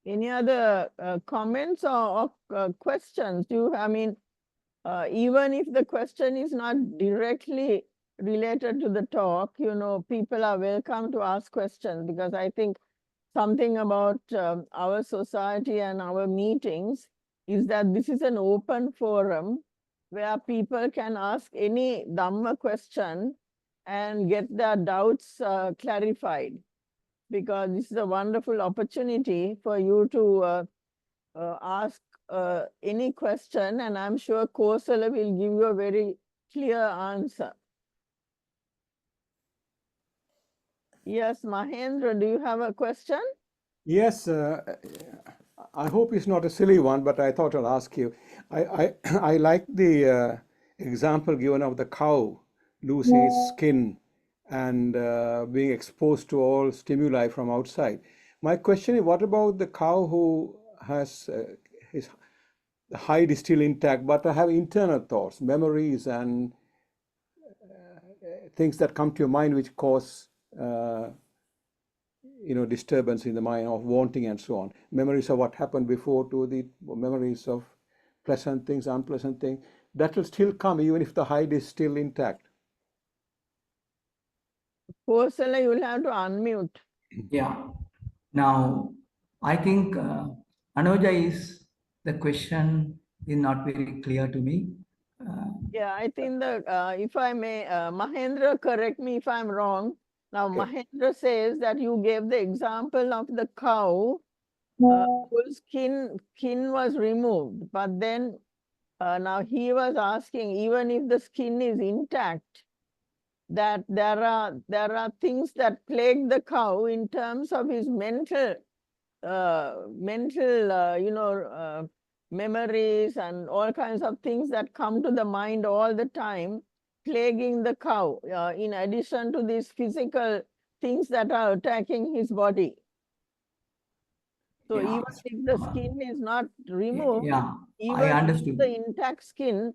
any other comments or questions? Even if the question is not directly related to the talk, people are welcome to ask questions, because I think something about our society and our meetings is that this is an open forum where people can ask any Dhamma question and get their doubts clarified, because this is a wonderful opportunity for you to ask any question, and I'm sure Kosala will give you a very clear answer. Yes, Mahendra, do you have a question? Yes, I hope it's not a silly one, but I thought I'll ask you. I like the example given of the cow losing its skin and being exposed to all stimuli from outside. My question is, what about the cow who has his hide is still intact, but have internal thoughts, memories, and things that come to your mind which cause disturbance in the mind of wanting and so on. Memories of what happened before to the memories of pleasant things, unpleasant things. That will still come even if the hide is still intact. Kosala, you will have to unmute. Yeah. Now, I think Anuja the question is not very clear to me. Yeah, I think if I may, Mahendra, correct me if I'm wrong. Now, Okay. Mahendra says that you gave the example of the cow whose skin was removed, but then now he was asking, even if the skin is intact, that there are things that plague the cow in terms of his mental memories and all kinds of things that come to the mind all the time, plaguing the cow, in addition to these physical things that are attacking his body. So Yeah. even if the skin is not removed, Yeah, even I understood. the intact skin,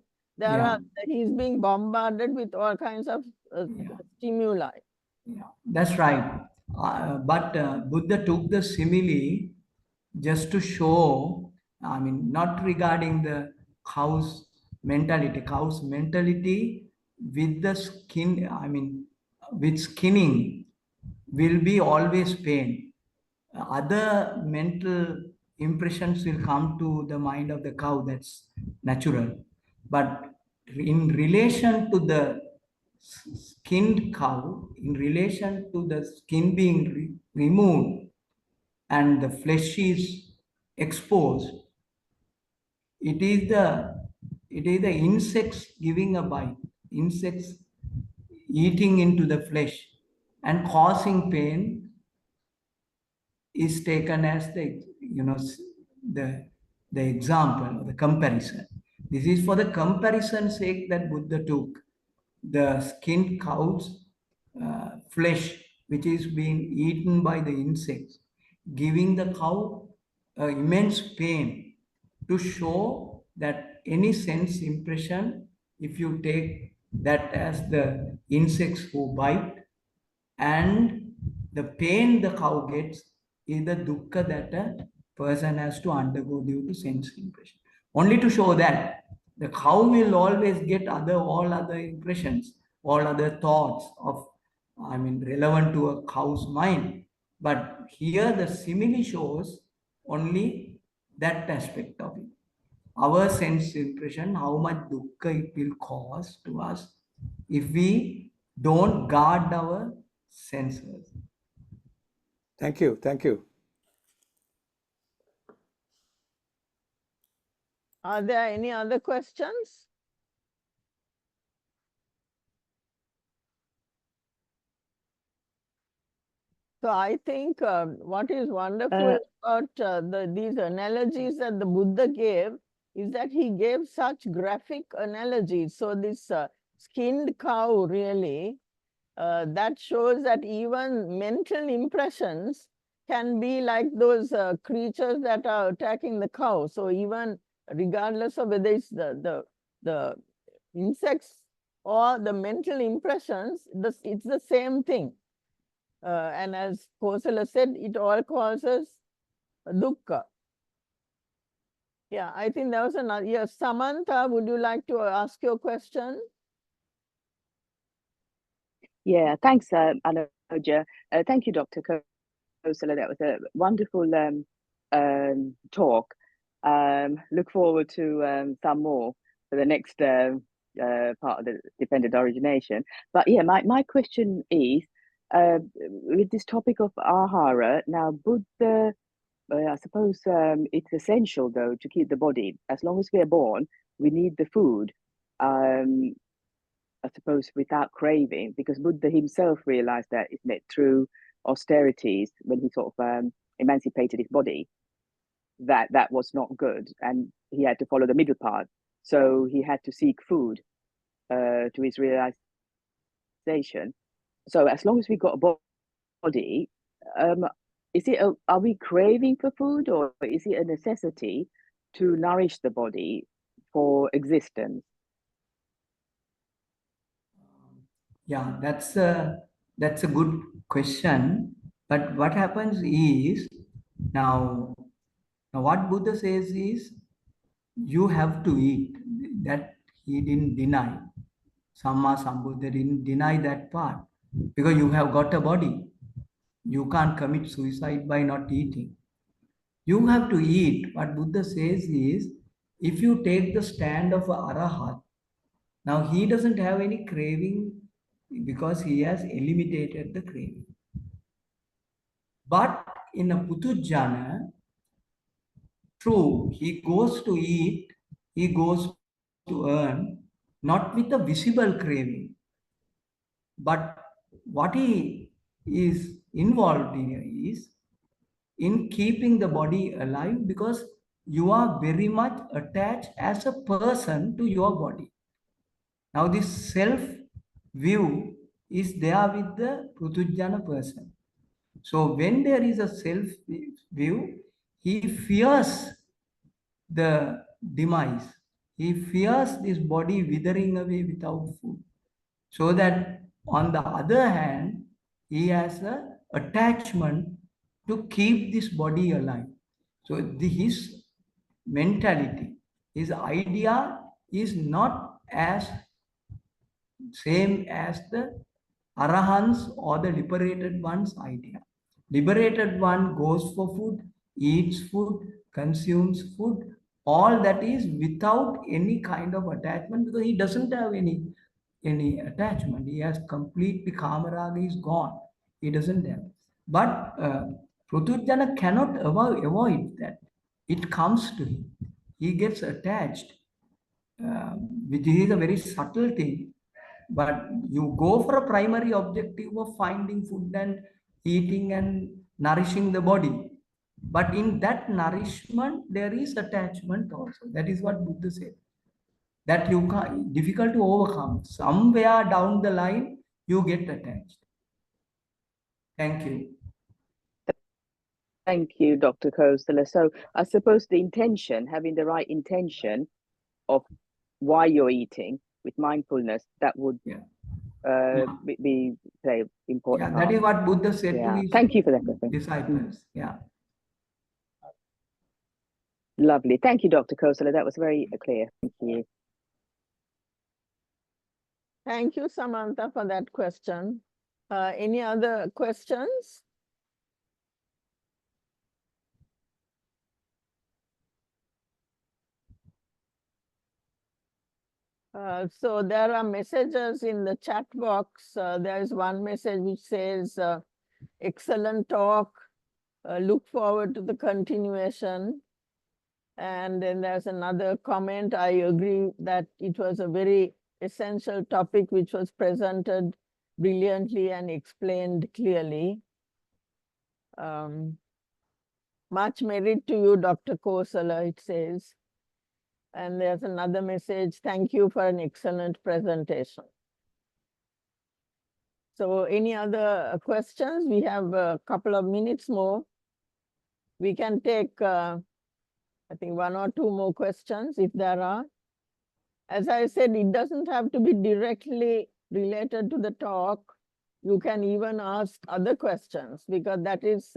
he's being bombarded with all kinds of stimuli. Yeah, that's right. But Buddha took the simile just to show, not regarding the cow's mentality. Cow's mentality with the skin, with skinning will be always pain. Other mental impressions will come to the mind of the cow, that's natural. But in relation to the skinned cow, in relation to the skin being removed and the flesh is exposed, it is the insects giving a bite, insects eating into the flesh and causing pain is taken as the the example, the comparison. This is for the comparison sake that Buddha took the skinned cow's flesh, which is being eaten by the insects, giving the cow immense pain to show that any sense impression, if you take that as the insects who bite, and the pain the cow gets is the dukkha that a person has to undergo due to sense impression. Only to show that the cow will always get all other impressions, all other thoughts of, relevant to a cow's mind. But here the simile shows only that aspect of it. Our sense impression, how much dukkha it will cause to us if we don't guard our senses. Thank you. Thank you. Are there any other questions? So I think what is wonderful about these analogies that the Buddha gave is that he gave such graphic analogies. So this skinned cow really, that shows that even mental impressions can be like those creatures that are attacking the cow. So even regardless of whether it's the insects or the mental impressions, it's the same thing. And as Kosala said, it all causes dukkha. Yeah, I think there was another. Yes, Samantha, would you like to ask your question? Yeah, thanks, Anuja. Thank you, Dr. Kosala. That was a wonderful talk. Look forward to some more for the next part of the dependent origination. But yeah, my question is, with this topic of Ahara, now Buddha, I suppose it's essential though to keep the body. As long as we are born, we need the food. I suppose without craving, because Buddha himself realized that, isn't it, through austerities when he sort of emancipated his body, that was not good, and he had to follow the middle path. So he had to seek food to his realization. So as long as we got a body, are we craving for food, or is it a necessity to nourish the body for existence? Yeah, that's a good question. But what happens is, now what Buddha says is you have to eat. That he didn't deny. Samma Sambuddha didn't deny that part, because you have got a body. You can't commit suicide by not eating. You have to eat. What Buddha says is, if you take the stand of a arahat, now he doesn't have any craving because he has eliminated the craving. But in a putujjana, true, he goes to eat, he goes to earn, not with a visible craving. But what he is involved in is in keeping the body alive, because you are very much attached as a person to your body. Now this self view is there with the putujjana person. So when there is a self view, he fears the demise. He fears this body withering away without food. So that on the other hand, he has an attachment to keep this body alive. So his mentality, his idea is not as same as the arahants or the liberated one's idea. Liberated one goes for food, eats food, consumes food, all that is without any kind of attachment, because he doesn't have any attachment. He has completely kamaraga is gone. He doesn't have. But Pratujjana cannot avoid that. It comes to him. He gets attached, which is a very subtle thing. But you go for a primary objective of finding food and eating and nourishing the body. But in that nourishment, there is attachment also. That is what Buddha said. that you can't, difficult to overcome. Somewhere down the line, you get attached. Thank you. Thank you, Dr. Kosala. So I suppose the intention, having the right intention of why you're eating with mindfulness, that would be the important Yeah, part. that is what Buddha said to his Thank you for that question. disciples. Yeah. Lovely. Thank you, Dr. Kosala. That was very clear. Thank you. Thank you, Samantha, for that question. Any other questions? So there are messages in the chat box. There is one message which says, excellent talk. Look forward to the continuation. And then there's another comment. I agree that it was a very essential topic which was presented brilliantly and explained clearly. Much merit to you, Dr. Kosala, it says. And there's another message. Thank you for an excellent presentation. So any other questions? We have a couple of minutes more. We can take, I think, one or two more questions if there are. As I said, it doesn't have to be directly related to the talk. You can even ask other questions, because that is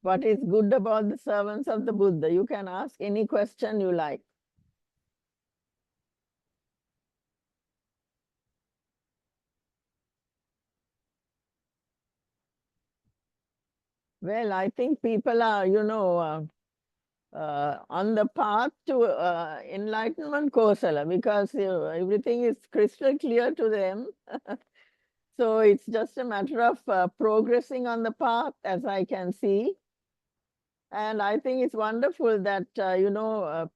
what is good about the servants of the Buddha. You can ask any question you like. Well, I think people are, on the path to enlightenment, Kosala, because everything is crystal clear to them. So it's just a matter of progressing on the path, as I can see. And I think it's wonderful that,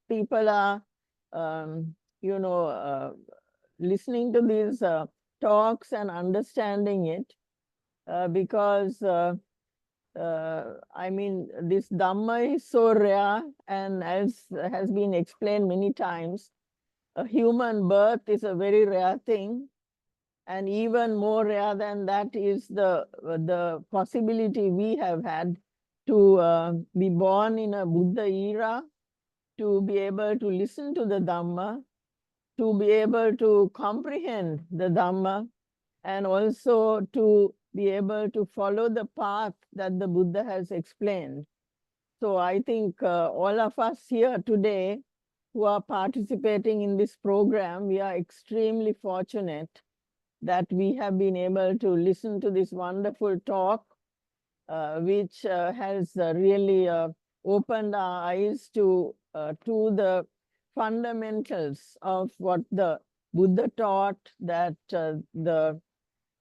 people are, listening to these talks and understanding it, because I mean, this Dhamma is so rare, and as has been explained many times, a human birth is a very rare thing. And even more rare than that is the possibility we have had to be born in a Buddha era, to be able to listen to the Dhamma, to be able to comprehend the Dhamma, and also to be able to follow the path that the Buddha has explained. So I think all of us here today who are participating in this program, we are extremely fortunate that we have been able to listen to this wonderful talk, which has really opened our eyes to the fundamentals of what the Buddha taught, that the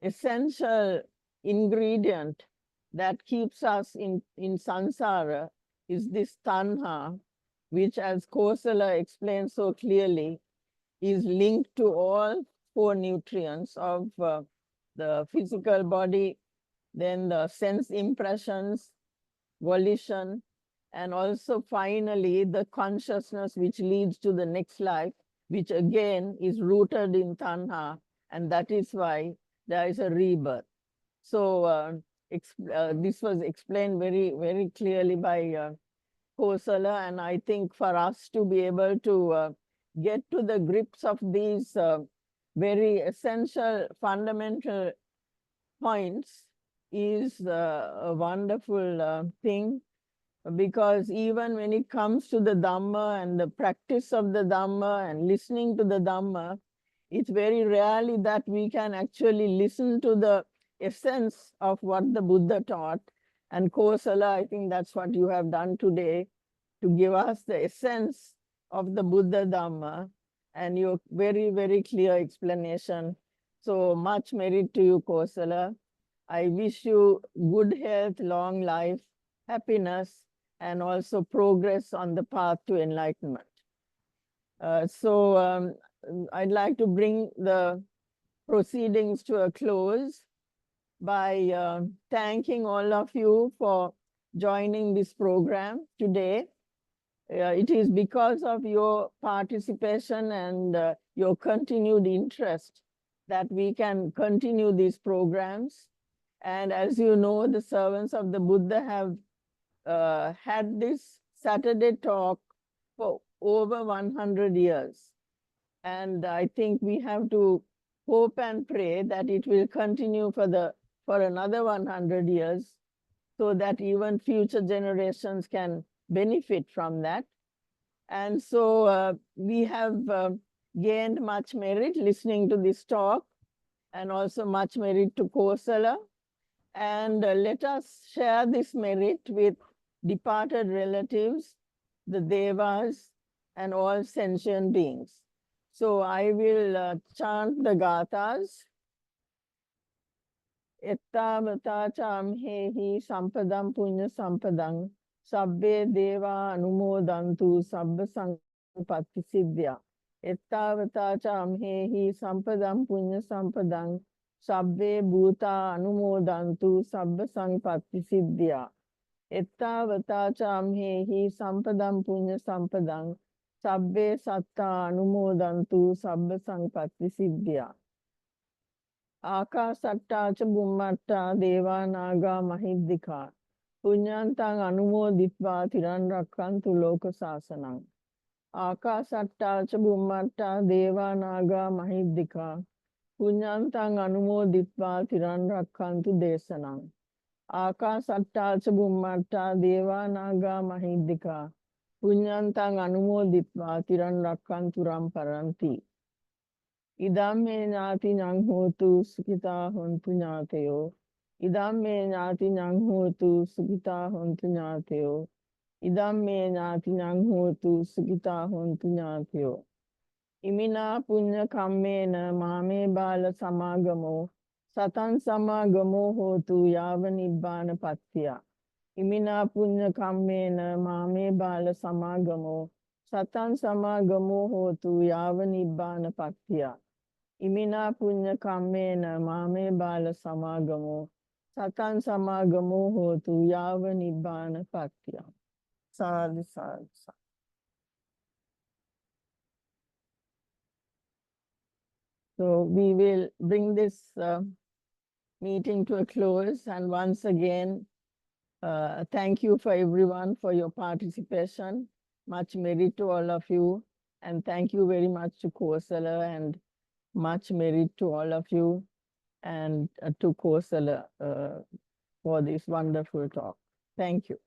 essential ingredient that keeps us in samsara is this tanha, which, as Kosala explained so clearly, is linked to all four nutrients of the physical body, then the sense impressions, volition, and also finally the consciousness which leads to the next life, which again is rooted in tanha, and that is why there is a rebirth. So this was explained very, very clearly by Kosala, and I think for us to be able to get to the grips of these very essential fundamental points is a wonderful thing, because even when it comes to the Dhamma and the practice of the Dhamma and listening to the Dhamma, it's very rarely that we can actually listen to the essence of what the Buddha taught. And Kosala, I think that's what you have done today, to give us the essence of the Buddha Dhamma, and your very, very clear explanation. So much merit to you, Kosala. I wish you good health, long life, happiness, and also progress on the path to enlightenment. So I'd like to bring the proceedings to a close by thanking all of you for joining this program today. It is because of your participation and your continued interest that we can continue these programs. And as you know, the servants of the Buddha have had this Saturday talk for over 100 years. And I think we have to hope and pray that it will continue for another 100 years, so that even future generations can benefit from that. And so we have gained much merit listening to this talk, and also much merit to Kosala. And let us share this merit with departed relatives, the devas, and all sentient beings. So I will chant the gathas. Ettavata chamhehi sampadam punya sampadam sabbe deva anumodantu sabba sampatti siddhya. Ettavata chamhehi sampadam punya sampadam sabbe bhuta anumodantu sabba sampatti siddhya. Ettavata chamhehi sampadam punya sampadam sabbe satta anumodantu sabba sampatti siddhya. Akasatta cha bummatta deva naga mahiddika punyantang anumoditva tiran rakkantu loka sasanam. Akasatta cha bummatta deva naga mahiddika punyantang anumoditva tiran rakkantu desanam. Akasatta cha bummatta deva naga mahiddika punyantang anumoditva tiran rakkantu ramparanti. Idamme ñāti ñaṅ hotu sukita hontu ñāteyo. Idamme ñāti ñaṅ hotu sukita hontu ñāteyo. Idamme ñāti ñaṅ hotu sukita hontu ñāteyo. Imina punya kammena mame bala samagamo satan samagamo hotu yava nibbana pattiya. Imina punya kammena mame bala samagamo satan samagamo hotu yava nibbana pattiya. Imina punya kammena mame bala samagamo satan samagamo hotu yava nibbana pattiya. Sadhu, sadhu, sadhu. So we will bring this meeting to a close, and once again, thank you for everyone for your participation. Much merit to all of you, and thank you very much to Kosala, and much merit to all of you, and to Kosala for this wonderful talk. Thank you.